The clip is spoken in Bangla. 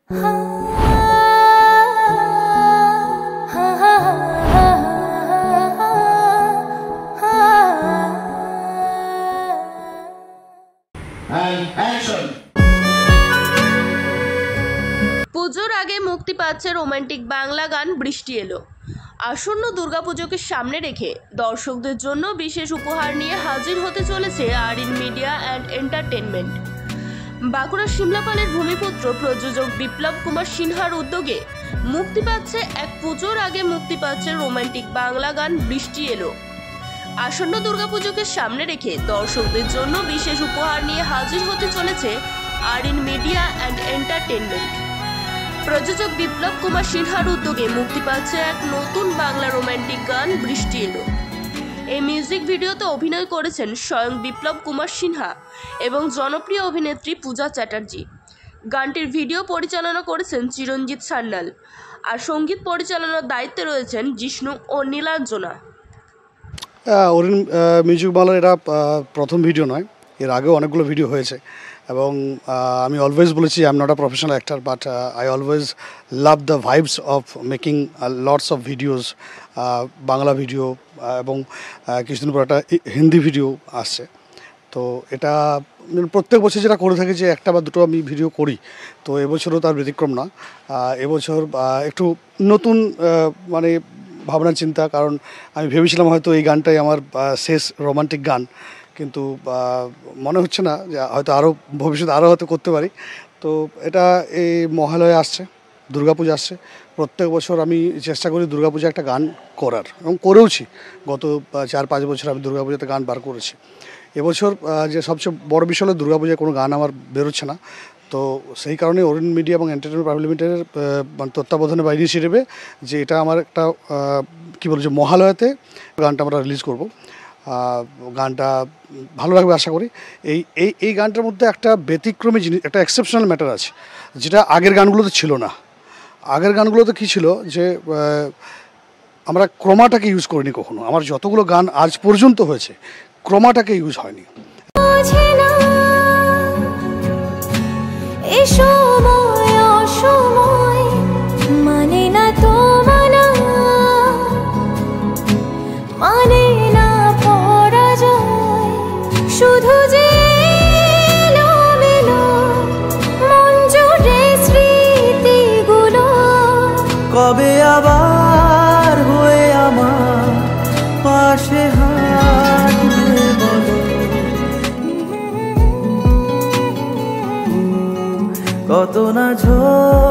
পুজোর আগে মুক্তি পাচ্ছে রোমান্টিক বাংলা গান বৃষ্টি এলো। আসন্ন দুর্গাপুজোকে সামনে রেখে দর্শকদের জন্য বিশেষ উপহার নিয়ে হাজির হতে চলেছে Arin media and entertainment. Bankura সিমলাপালের ভূমিপুত্র প্রযোজক বিপ্লব কুমার সিনহার উদ্যোগে মুক্তি পাচ্ছে পুজোর আগে মুক্তি পাচ্ছে রোমান্টিক বাংলা গান বৃষ্টি এলো। আসন্ন দুর্গাপুজোকে সামনে রেখে দর্শকদের জন্য বিশেষ উপহার নিয়ে হাজির হতে চলেছে আরিন মিডিয়া অ্যান্ড এন্টারটেনমেন্ট। প্রযোজক বিপ্লব কুমার সিনহার উদ্যোগে মুক্তি পাচ্ছে এক নতুন বাংলা রোমান্টিক গান বৃষ্টি এলো। এই মিউজিক ভিডিওতে অভিনয় করেছেন স্বয়ং বিপ্লব কুমার সিনহা এবং জনপ্রিয় অভিনেত্রী পূজা চ্যাটার্জি। গানটির ভিডিও পরিচালনা করেছেন চিরঞ্জিত সান্যাল, আর সঙ্গীত পরিচালনার দায়িত্বে রয়েছেন জিষ্ণু ও নীলাঞ্জনা। অরিন মিউজিক বাংলার এটা প্রথম ভিডিও নয়, এর আগেও অনেকগুলো ভিডিও হয়েছে এবং আমি অলওয়েজ বলেছি I am not a professional actor, but I always love the vibes of making lots of videos, Bangla video এবং কিছুদিন পর একটা হিন্দি ভিডিও আসছে। তো এটা প্রত্যেক বছর যেটা করে থাকি যে একটা বা দুটো আমি ভিডিও করি, তো এবছরও তার ব্যতিক্রম না। এবছর একটু নতুন মানে ভাবনা চিন্তা, কারণ আমি ভেবেছিলাম হয়তো এই গানটাই আমার শেষ রোমান্টিক গান, কিন্তু মনে হচ্ছে না, যে হয়তো আরও ভবিষ্যতে আরও হয়তো করতে পারি। তো এটা এই মহালয়ে আসছে, দুর্গাপূজা আসছে, প্রত্যেক বছর আমি চেষ্টা করি দুর্গাপূজা একটা গান করার, এবং করেওছি। গত 4-5 বছর আমি দুর্গাপূজাতে গান বার করেছি। এবছর যে সবচেয়ে বড় বিষয় হলো দুর্গাপূজায় কোনো গান আমার বেরোচ্ছে না, তো সেই কারণে অরিন মিডিয়া এবং এন্টারটেনমেন্ট প্রাইভেট লিমিটেডের তত্ত্বাবধানে বা ইনিশিয়েটিভে যে এটা আমার একটা কী বলছে মহালয়াতে গানটা আমরা রিলিজ করব। গানটা ভালো লাগবে আশা করি। এই গানটার মধ্যে একটা ব্যতিক্রমী জিনিস, একটা এক্সেপশনাল ম্যাটার আছে, যেটা আগের গানগুলোতে ছিল না। আগের গানগুলোতে কী ছিল যে আমরা ক্রমাটাকে ইউজ করিনি কখনো। আমার যতগুলো গান আজ পর্যন্ত হয়েছে ক্রমাটাকে ইউজ হয়নি। কবে আবার হয়ে আমার পাশে হাঁটবে বলো, কত না ঝোল